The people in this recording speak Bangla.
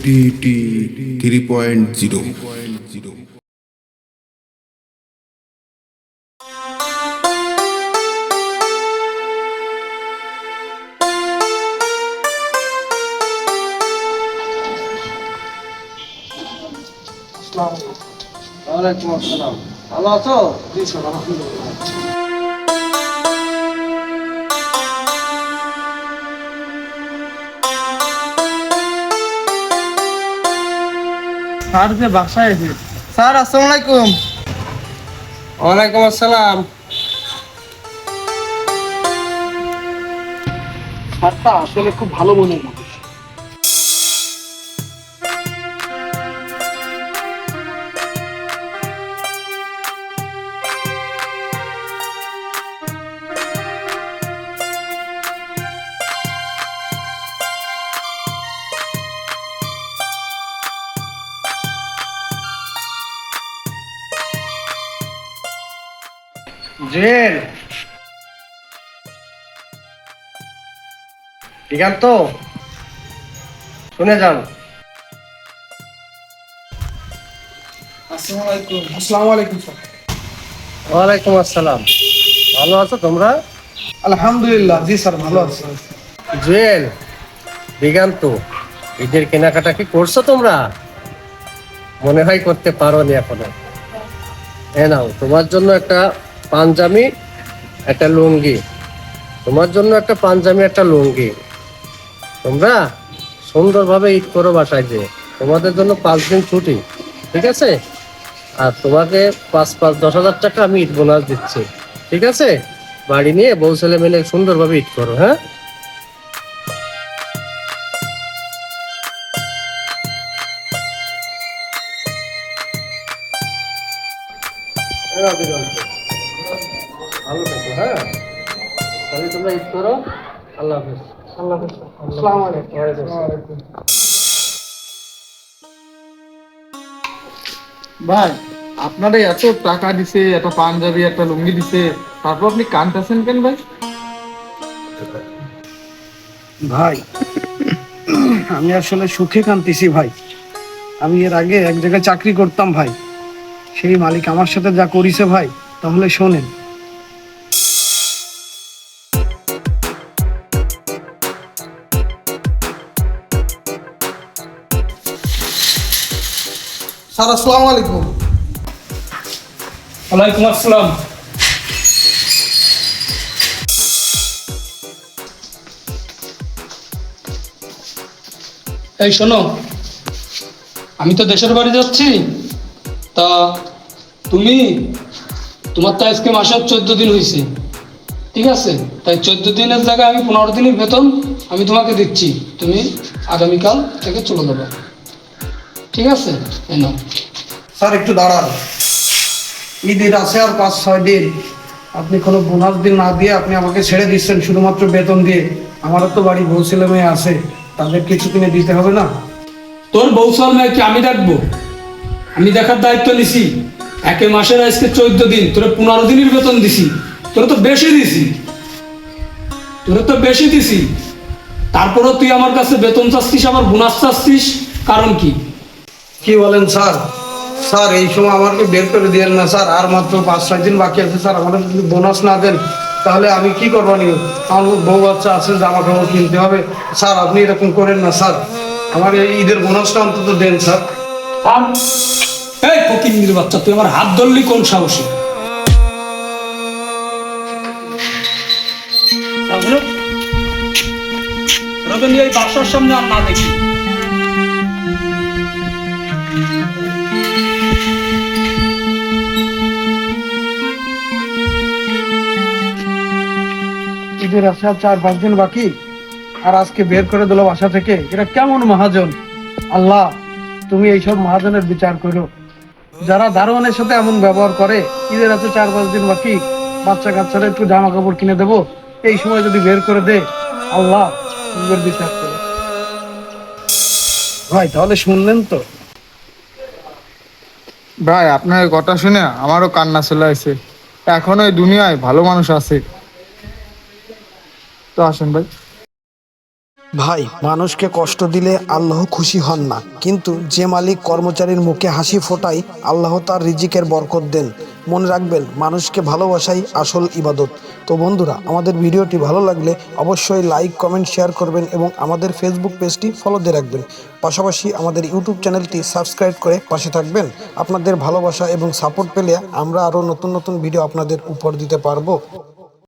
টি 3.0। ওয়ালাইকুম আসসালাম। ভালো আছো? জি স্যার, আলহামদুলিল্লাহ। স্যার যে বাসায় এসে স্যার আসসালামু আলাইকুম। ওয়ালাইকুম আসসালাম। স্যারটা আসলে খুব ভালো মনের মানুষ। জেল দিগান্ত শুনে যান। আসসালামু আলাইকুম স্যার। ওয়ালাইকুম আসসালাম। ভালো আছো তোমরা? আলহামদুলিল্লাহ, জি স্যার ভালো আছি। জুয়েল, দিগান্ত, ঈদের কেনাকাটা কি করছো তোমরা? মনে হয় করতে পারোনি এখনো। নাও তোমার জন্য একটা পাঞ্জাবি, একটা লুঙ্গি, তোমার জন্য একটা পাঞ্জাবি, একটা লুঙ্গি। তোমরা সুন্দরভাবে ঈদ করো বাসায়, যে তোমাদের জন্য 5 দিন ছুটি, ঠিক আছে? আর তোমাকে 5-10 হাজার টাকা আমি ঈদ বোনাস দিচ্ছি, ঠিক আছে? বাড়ি নিয়ে বউ ছেলে মিলে সুন্দরভাবে ঈদ করো, হ্যাঁ? ভালো থাকো, হ্যাঁ? তাহলে তোমরা ঈদ করো। আল্লাহ হাফেজ। আল্লাহ হাফেজ। আসসালামু আলাইকুম। ওয়ালাইকুম আসসালাম। ভাই, আপনারা এত টাকা দিছে, একটা পাঞ্জাবি একটা লুঙ্গি দিছে, তারপর আপনি কানতেছেন কেন ভাই? ভাই আমি আসলে সুখে কাঁদতেছি ভাই। আমি এর আগে এক জায়গায় চাকরি করতাম ভাই, সেই মালিক আমার সাথে যা করিছে ভাই, তাহলে শোনেন। স্যার আসসালামু আলাইকুম। ওয়ালাইকুম আসসালাম। এই শোনো, আমি তো দেশের বাড়ি যাচ্ছি, তা তোমার তো আজকে মাসের 14 দিন হয়েছে, ঠিক আছে? তাই 14 দিনের জায়গায় আমি 15 দিনের বেতন আমি তোমাকে দিচ্ছি, তুমি আগামীকাল থেকে চলে যাবে, ঠিক আছে? এই নাও। স্যার একটু দাঁড়ান, ঈদের আছে আর 5-6 দিন, আপনি কোনো বোনাস দিন না দিয়ে আপনি আমাকে ছেড়ে দিচ্ছেন শুধুমাত্র বেতন দিয়ে। আমারও তো বাড়ি বউ ছেলে মেয়ে আছে, তাদের কিছু কিনে দিতে হবে না? তোর বৌসাল মেয়েকে আমি দেখবো? আমি দেখার দায়িত্ব নিছি। একে মাসের আজকে 14 দিন, তোরা 15 দিনের বেতন দিছি, তোরা তো বেশি দিছি। তারপরেও তুই আমার কাছে বেতন চাচ্ছিস, আমার বোনাস চাচ্ছিস, কারণ কি? কি বলেন স্যার? স্যার এই সময় আমাকে বের করে দিয়েন না স্যার, আর মাত্র 5-6 দিন বাকি আছে স্যার। আমাদের যদি বোনাস না দেন তাহলে আমি কি করবো? নি আমার বউ বাচ্চা আছে, জামা কাপড় কিনতে হবে স্যার। আপনি এরকম করেন না স্যার, আমার এই ঈদের বোনাসটা অন্তত দেন স্যার। আর এই ফকিন্নির বাচ্চা, তুই আমার হাত ধরলি কোন সাহসে? রবেন, এই বাসার সামনে আর না দেখি। ঈদের আছে আর 4-5 দিন বাকি, আর আজকে বের করে দিল বাসা থেকে। এটা কেমন মহাজন! আল্লাহ, তুমি এইসব মহাজনের বিচার করো, যারা দারোয়ানের সাথে এমন ব্যবহার করে। ঈদের আছে 4-5 দিন বাকি, বাচ্চা কাচ্চারা একটু জামা কাপড় কিনে দেবো, এই সময় যদি বের করে দে, আল্লাহ তোমাদের বিচার করো। ভাই তাহলে শুনলেন তো? ভাই আপনার কথা শুনে আমারও কান্না চলে আসে। এখনো এই দুনিয়ায় ভালো মানুষ আছে। তো আসেন ভাই। ভাই, মানুষকে কষ্ট দিলে আল্লাহ খুশি হন না, কিন্তু যে মালিক কর্মচারীর মুখে হাসি ফোটায় আল্লাহ তার রিজিকের বরকত দেন। মনে রাখবেন, মানুষকে ভালোবাসাই আসল ইবাদত। তো বন্ধুরা, আমাদের ভিডিওটি ভালো লাগলে অবশ্যই লাইক, কমেন্ট, শেয়ার করবেন এবং আমাদের ফেসবুক পেজটি ফলো দিয়ে রাখবেন। পাশাপাশি আমাদের ইউটিউব চ্যানেলটি সাবস্ক্রাইব করে পাশে থাকবেন। আপনাদের ভালোবাসা এবং সাপোর্ট পেলে আমরা আরও নতুন নতুন ভিডিও আপনাদের উপর দিতে পারবো।